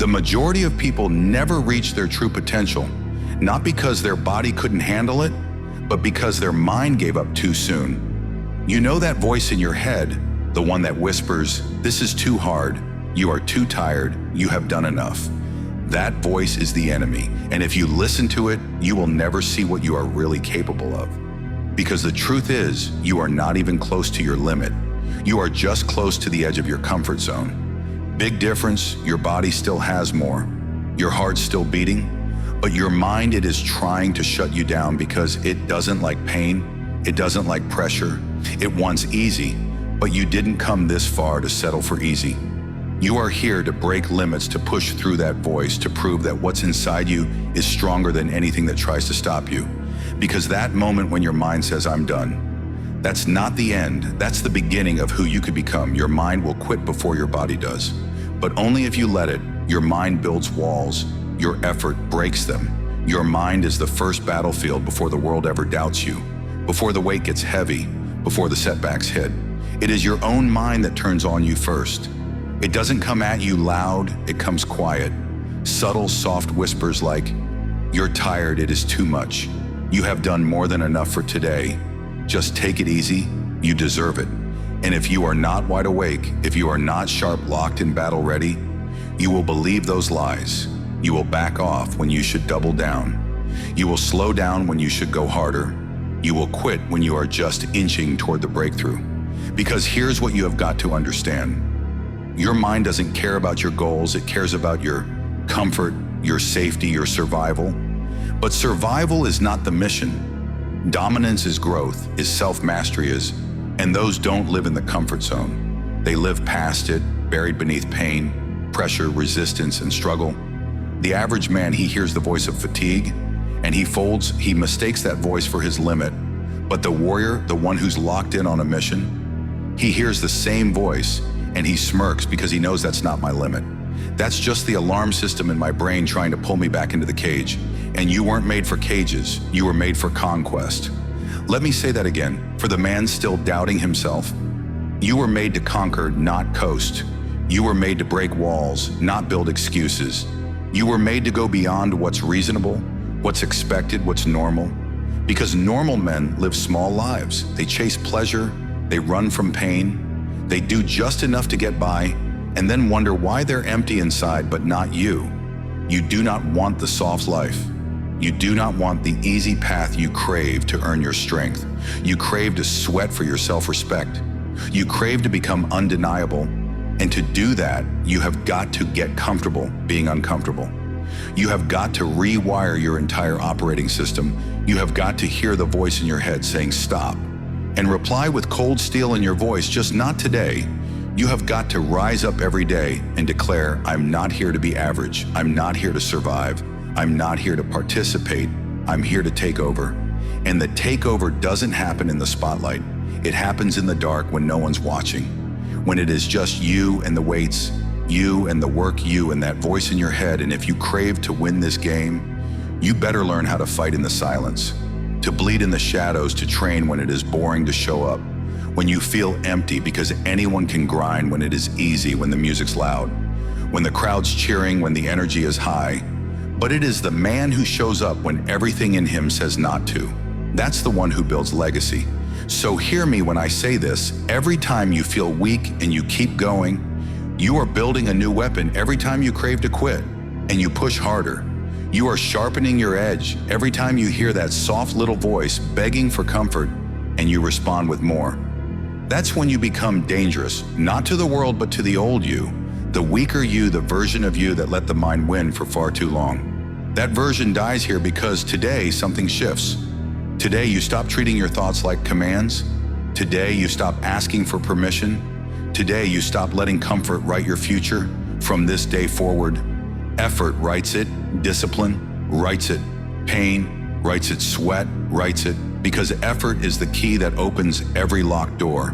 The majority of people never reach their true potential, not because their body couldn't handle it, but because their mind gave up too soon. You know that voice in your head, the one that whispers, "This is too hard, you are too tired, you have done enough." That voice is the enemy, and if you listen to it, you will never see what you are really capable of. Because the truth is, you are not even close to your limit. You are just close to the edge of your comfort zone. Big difference, your body still has more. Your heart's still beating, but your mind, it is trying to shut you down because it doesn't like pain, it doesn't like pressure, it wants easy, but you didn't come this far to settle for easy. You are here to break limits, to push through that voice, to prove that what's inside you is stronger than anything that tries to stop you. Because that moment when your mind says, "I'm done," that's not the end, that's the beginning of who you could become. Your mind will quit before your body does. But only if you let it. Your mind builds walls, your effort breaks them. Your mind is the first battlefield before the world ever doubts you, before the weight gets heavy, before the setbacks hit. It is your own mind that turns on you first. It doesn't come at you loud, it comes quiet. Subtle, soft whispers like, "You're tired, it is too much. You have done more than enough for today. Just take it easy, you deserve it." And if you are not wide awake, if you are not sharp, locked and battle ready, you will believe those lies. You will back off when you should double down. You will slow down when you should go harder. You will quit when you are just inching toward the breakthrough. Because here's what you have got to understand. Your mind doesn't care about your goals, it cares about your comfort, your safety, your survival. But survival is not the mission. Dominance is growth, is self-mastery is, and those don't live in the comfort zone. They live past it, buried beneath pain, pressure, resistance, and struggle. The average man, he hears the voice of fatigue, and he mistakes that voice for his limit. But the warrior, the one who's locked in on a mission, he hears the same voice, and he smirks because he knows that's not my limit. That's just the alarm system in my brain trying to pull me back into the cage. And you weren't made for cages, you were made for conquest. Let me say that again, for the man still doubting himself. You were made to conquer, not coast. You were made to break walls, not build excuses. You were made to go beyond what's reasonable, what's expected, what's normal. Because normal men live small lives. They chase pleasure, they run from pain, they do just enough to get by, and then wonder why they're empty inside, but not you. You do not want the soft life. You do not want the easy path you crave to earn your strength. You crave to sweat for your self-respect. You crave to become undeniable. And to do that, you have got to get comfortable being uncomfortable. You have got to rewire your entire operating system. You have got to hear the voice in your head saying stop, and reply with cold steel in your voice, just not today. You have got to rise up every day and declare, "I'm not here to be average. I'm not here to survive. I'm not here to participate. I'm here to take over." And the takeover doesn't happen in the spotlight. It happens in the dark when no one's watching. When it is just you and the weights, you and the work, you and that voice in your head. And if you crave to win this game, you better learn how to fight in the silence, to bleed in the shadows, to train when it is boring, to show up when you feel empty, because anyone can grind when it is easy, when the music's loud, when the crowd's cheering, when the energy is high. But it is the man who shows up when everything in him says not to. That's the one who builds legacy. So hear me when I say this. Every time you feel weak and you keep going, you are building a new weapon. Every time you crave to quit and you push harder, you are sharpening your edge. Every time you hear that soft little voice begging for comfort and you respond with more. That's when you become dangerous, not to the world, but to the old you, the weaker you, the version of you that let the mind win for far too long. That version dies here because today something shifts. Today you stop treating your thoughts like commands. Today you stop asking for permission. Today you stop letting comfort write your future. From this day forward, effort writes it, discipline writes it, pain writes it, sweat writes it, because effort is the key that opens every locked door.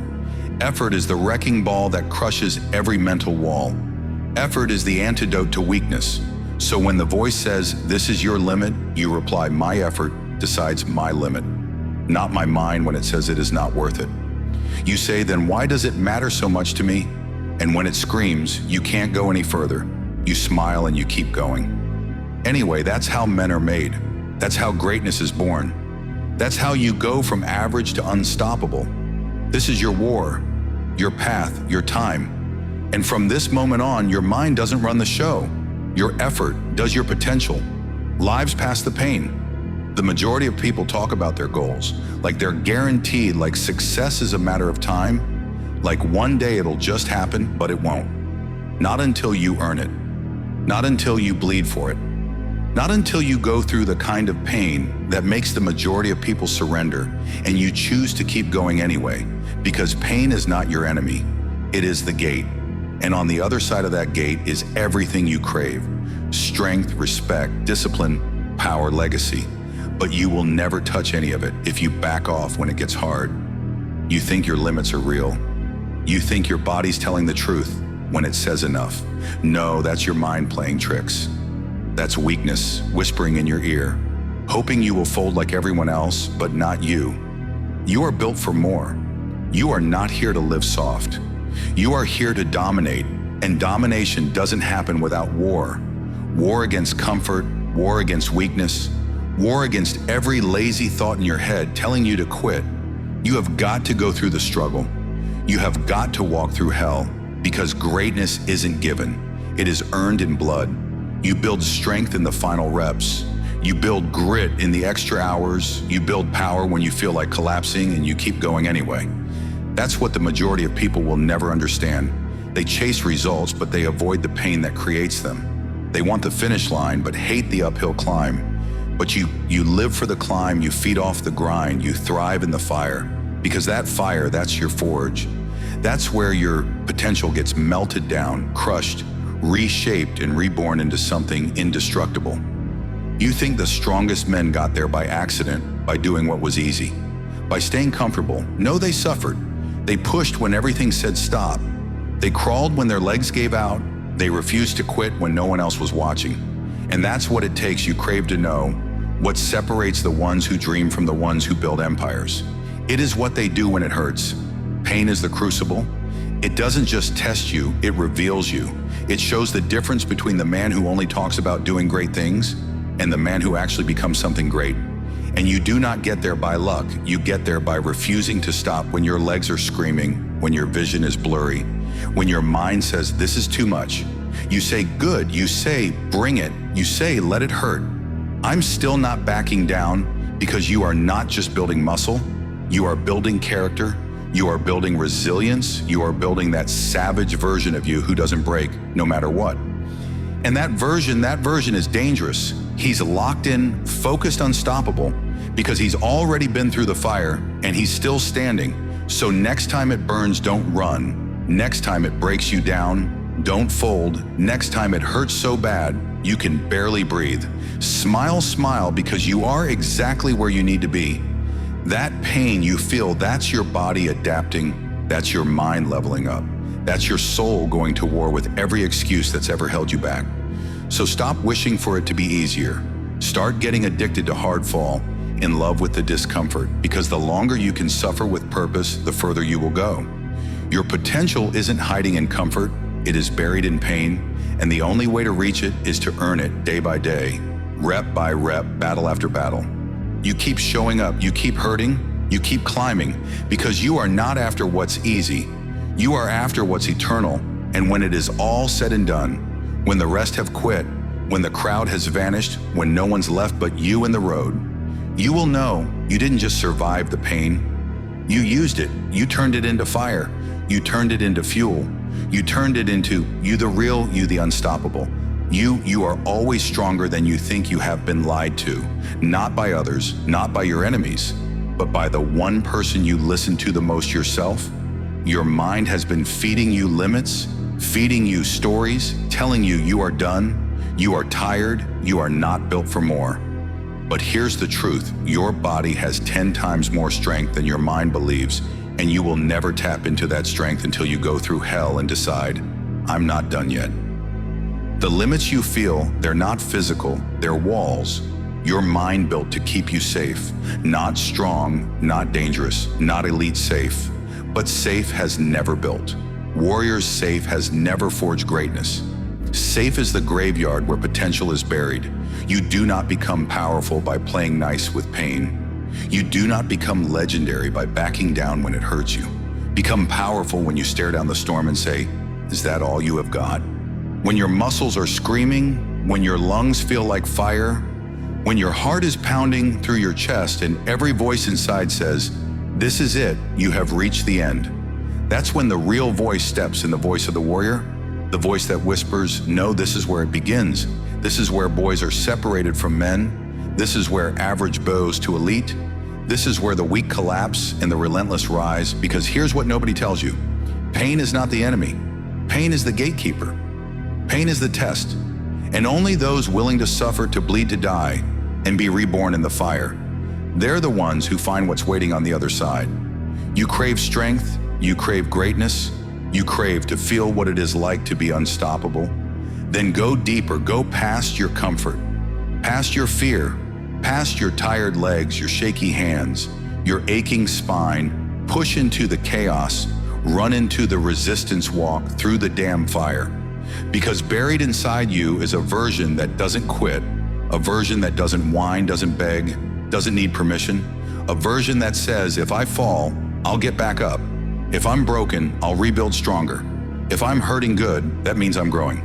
Effort is the wrecking ball that crushes every mental wall. Effort is the antidote to weakness. So when the voice says, "This is your limit," you reply, "My effort decides my limit," not my mind when it says it is not worth it. You say, "Then why does it matter so much to me?" And when it screams, "You can't go any further," you smile, and you keep going. Anyway, that's how men are made. That's how greatness is born. That's how you go from average to unstoppable. This is your war, your path, your time. And from this moment on, your mind doesn't run the show. Your effort does your potential. Lives past the pain. The majority of people talk about their goals, like they're guaranteed, like success is a matter of time, like one day it'll just happen, but it won't. Not until you earn it. Not until you bleed for it. Not until you go through the kind of pain that makes the majority of people surrender and you choose to keep going anyway, because pain is not your enemy. It is the gate. And on the other side of that gate is everything you crave: strength, respect, discipline, power, legacy. But you will never touch any of it if you back off when it gets hard. You think your limits are real. You think your body's telling the truth when it says enough. No, that's your mind playing tricks. That's weakness whispering in your ear, hoping you will fold like everyone else, but not you. You are built for more. You are not here to live soft. You are here to dominate, and domination doesn't happen without war. War against comfort, war against weakness, war against every lazy thought in your head telling you to quit. You have got to go through the struggle. You have got to walk through hell, because greatness isn't given. It is earned in blood. You build strength in the final reps. You build grit in the extra hours. You build power when you feel like collapsing, and you keep going anyway. That's what the majority of people will never understand. They chase results, but they avoid the pain that creates them. They want the finish line, but hate the uphill climb. But you live for the climb, you feed off the grind, you thrive in the fire. Because that fire, that's your forge. That's where your potential gets melted down, crushed, reshaped, and reborn into something indestructible. You think the strongest men got there by accident, by doing what was easy, by staying comfortable. No, they suffered. They pushed when everything said stop. They crawled when their legs gave out. They refused to quit when no one else was watching. And that's what it takes. You crave to know what separates the ones who dream from the ones who build empires. It is what they do when it hurts. Pain is the crucible. It doesn't just test you, it reveals you. It shows the difference between the man who only talks about doing great things and the man who actually becomes something great. And you do not get there by luck. You get there by refusing to stop when your legs are screaming, when your vision is blurry, when your mind says, this is too much. You say, good. You say, bring it. You say, let it hurt. I'm still not backing down, because you are not just building muscle. You are building character. You are building resilience. You are building that savage version of you who doesn't break no matter what. And that version is dangerous. He's locked in, focused, unstoppable, because he's already been through the fire and he's still standing. So next time it burns, don't run. Next time it breaks you down, don't fold. Next time it hurts so bad, you can barely breathe. Smile, smile, because you are exactly where you need to be. That pain you feel, that's your body adapting. That's your mind leveling up. That's your soul going to war with every excuse that's ever held you back. So stop wishing for it to be easier. Start getting addicted to hard fall, in love with the discomfort, because the longer you can suffer with purpose, the further you will go. Your potential isn't hiding in comfort, it is buried in pain, and the only way to reach it is to earn it day by day, rep by rep, battle after battle. You keep showing up, you keep hurting, you keep climbing, because you are not after what's easy. You are after what's eternal, and when it is all said and done, when the rest have quit, when the crowd has vanished, when no one's left but you in the road, you will know you didn't just survive the pain. You used it. You turned it into fire. You turned it into fuel. You turned it into you the real, you the unstoppable. You are always stronger than you think. You have been lied to, not by others, not by your enemies, but by the one person you listen to the most, yourself. Your mind has been feeding you limits, feeding you stories, telling you you are done, you are tired, you are not built for more. But here's the truth, your body has 10 times more strength than your mind believes, and you will never tap into that strength until you go through hell and decide, I'm not done yet. The limits you feel, they're not physical, they're walls. Your mind built to keep you safe, not strong, not dangerous, not elite safe, but safe has never built. Warriors safe has never forged greatness. Safe is the graveyard where potential is buried. You do not become powerful by playing nice with pain. You do not become legendary by backing down when it hurts you. Become powerful when you stare down the storm and say, "Is that all you have got?" When your muscles are screaming, when your lungs feel like fire, when your heart is pounding through your chest and every voice inside says, "This is it, you have reached the end." That's when the real voice steps in, the voice of the warrior, the voice that whispers, "No, this is where it begins. This is where boys are separated from men. This is where average bows to elite. This is where the weak collapse and the relentless rise." Because here's what nobody tells you. Pain is not the enemy. Pain is the gatekeeper. Pain is the test. And only those willing to suffer, to bleed, to die, and be reborn in the fire, they're the ones who find what's waiting on the other side. You crave strength, you crave greatness, you crave to feel what it is like to be unstoppable. Then go deeper, go past your comfort, past your fear, past your tired legs, your shaky hands, your aching spine. Push into the chaos, run into the resistance walk through the damn fire. Because buried inside you is a version that doesn't quit, a version that doesn't whine, doesn't beg, doesn't need permission, a version that says, "If I fall, I'll get back up. If I'm broken, I'll rebuild stronger. If I'm hurting good, that means I'm growing."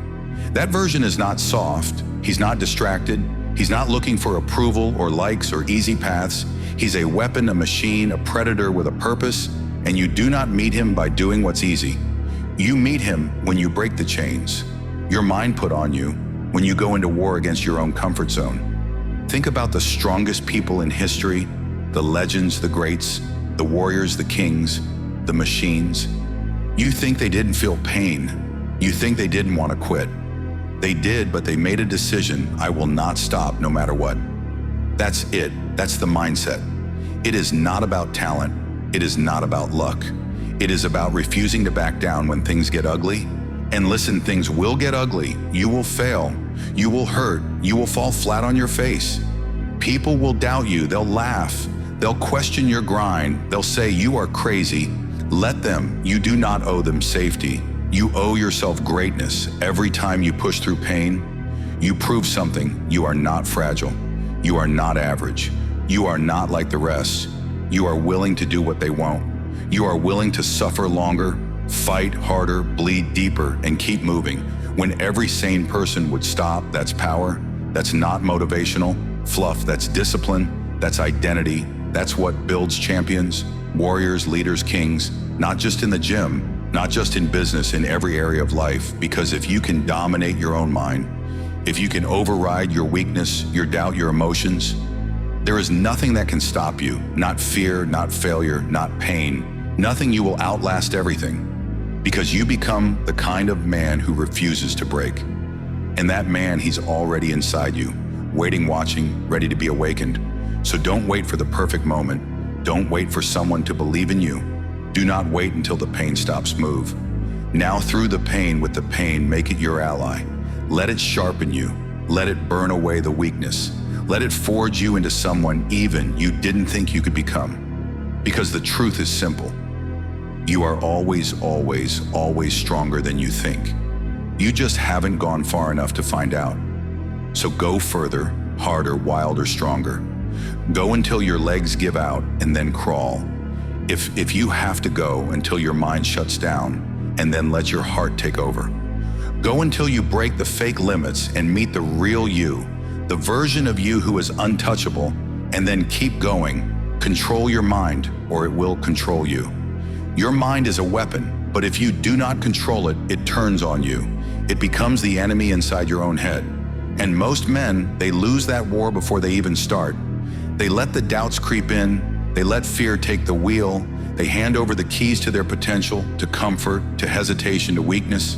That version is not soft, he's not distracted, he's not looking for approval or likes or easy paths. He's a weapon, a machine, a predator with a purpose, and you do not meet him by doing what's easy. You meet him when you break the chains your mind put on you, when you go into war against your own comfort zone. Think about the strongest people in history, the legends, the greats, the warriors, the kings, the machines. You think they didn't feel pain. You think they didn't want to quit. They did, but they made a decision: "I will not stop no matter what." That's it. That's the mindset. It is not about talent. It is not about luck. It is about refusing to back down when things get ugly. And listen, things will get ugly. You will fail. You will hurt. You will fall flat on your face. People will doubt you. They'll laugh. They'll question your grind. They'll say you are crazy. Let them. You do not owe them safety. You owe yourself greatness. Every time you push through pain, you prove something. You are not fragile. You are not average. You are not like the rest. You are willing to do what they won't. You are willing to suffer longer, fight harder, bleed deeper, and keep moving. When every sane person would stop, that's power. That's not motivational fluff. That's discipline. That's identity. That's what builds champions, warriors, leaders, kings, not just in the gym, not just in business, in every area of life. Because if you can dominate your own mind, if you can override your weakness, your doubt, your emotions, there is nothing that can stop you. Not fear, not failure, not pain. Nothing. You will outlast everything. Because you become the kind of man who refuses to break. And that man, he's already inside you, waiting, watching, ready to be awakened. So don't wait for the perfect moment. Don't wait for someone to believe in you. Do not wait until the pain stops. Move. Now through the pain, with the pain, make it your ally. Let it sharpen you. Let it burn away the weakness. Let it forge you into someone even you didn't think you could become. Because the truth is simple. You are always, always, always stronger than you think. You just haven't gone far enough to find out. So go further, harder, wilder, stronger. Go until your legs give out and then crawl. If you have to go until your mind shuts down and then let your heart take over. Go until you break the fake limits and meet the real you, the version of you who is untouchable, and then keep going. Control your mind or it will control you. Your mind is a weapon, but if you do not control it, it turns on you. It becomes the enemy inside your own head. And most men, they lose that war before they even start. They let the doubts creep in. They let fear take the wheel. They hand over the keys to their potential, to comfort, to hesitation, to weakness.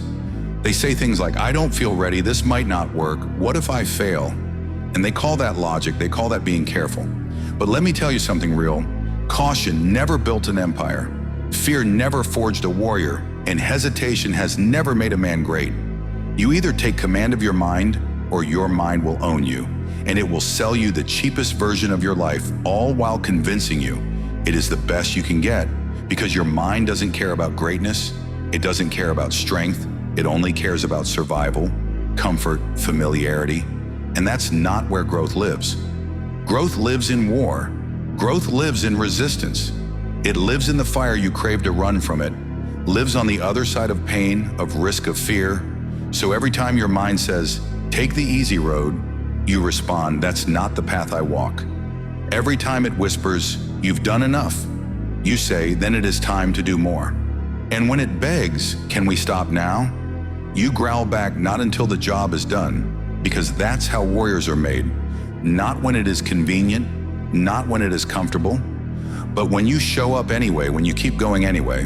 They say things like, "I don't feel ready. This might not work. What if I fail?" And they call that logic. They call that being careful. But let me tell you something real. Caution never built an empire. Fear never forged a warrior, and hesitation has never made a man great. You either take command of your mind, or your mind will own you, and it will sell you the cheapest version of your life, all while convincing you it is the best you can get. Because your mind doesn't care about greatness, it doesn't care about strength, it only cares about survival. comfort, familiarity, and that's not where growth lives. Growth lives in war. Growth lives in resistance. It lives in the fire you crave to run from it, lives on the other side of pain, of risk, of fear. So every time your mind says, take the easy road, you respond, that's not the path I walk. Every time it whispers, you've done enough, you say, then it is time to do more. And when it begs, can we stop now? You growl back, not until the job is done, because that's how warriors are made. Not when it is convenient, not when it is comfortable, but when you show up anyway, when you keep going anyway,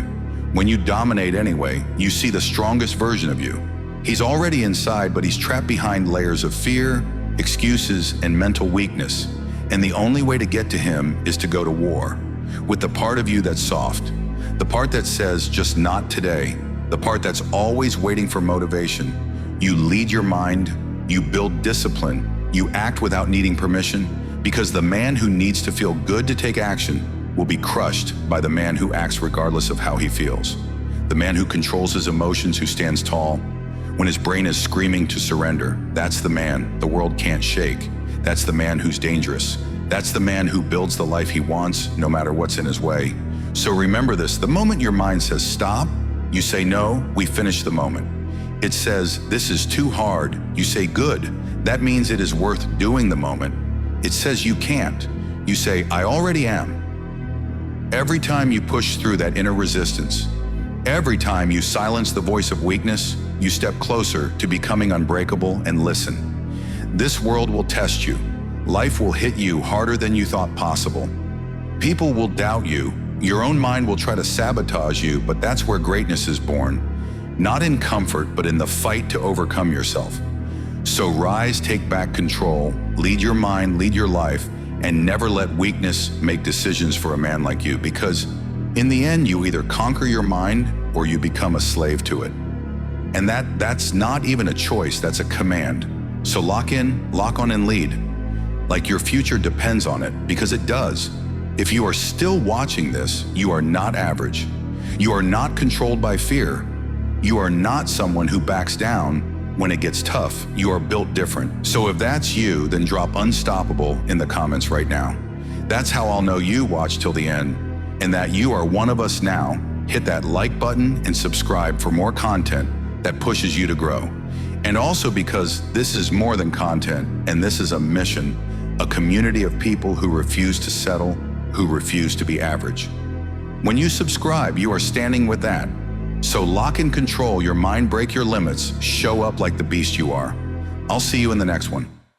when you dominate anyway, you see the strongest version of you. He's already inside, but he's trapped behind layers of fear, excuses, and mental weakness. And the only way to get to him is to go to war with the part of you that's soft, the part that says, just not today, the part that's always waiting for motivation. You lead your mind, you build discipline, you act without needing permission, because the man who needs to feel good to take action will be crushed by the man who acts regardless of how he feels. The man who controls his emotions, who stands tall when his brain is screaming to surrender. That's the man the world can't shake. That's the man who's dangerous. That's the man who builds the life he wants, no matter what's in his way. So remember this, the moment your mind says stop, you say no, we finish the moment. It says this is too hard, you say good, that means it is worth doing the moment. It says you can't, you say I already am. Every time you push through that inner resistance, every time you silence the voice of weakness, you step closer to becoming unbreakable. And listen, this world will test you. Life will hit you harder than you thought possible. People will doubt you. Your own mind will try to sabotage you, but that's where greatness is born. Not in comfort, but in the fight to overcome yourself. So rise, take back control, lead your mind, lead your life, and never let weakness make decisions for a man like you, because in the end, you either conquer your mind or you become a slave to it. And that's not even a choice, that's a command. So lock in, lock on, and lead. Like your future depends on it, because it does. If you are still watching this, you are not average. You are not controlled by fear. You are not someone who backs down when it gets tough. You are built different. So if that's you, then drop unstoppable in the comments right now. That's how I'll know you watched till the end, and that you are one of us now. Hit that like button and subscribe for more content that pushes you to grow. And also because this is more than content, and this is a mission, a community of people who refuse to settle, who refuse to be average. When you subscribe, you are standing with that. So lock and control your mind, break your limits, show up like the beast you are. I'll see you in the next one.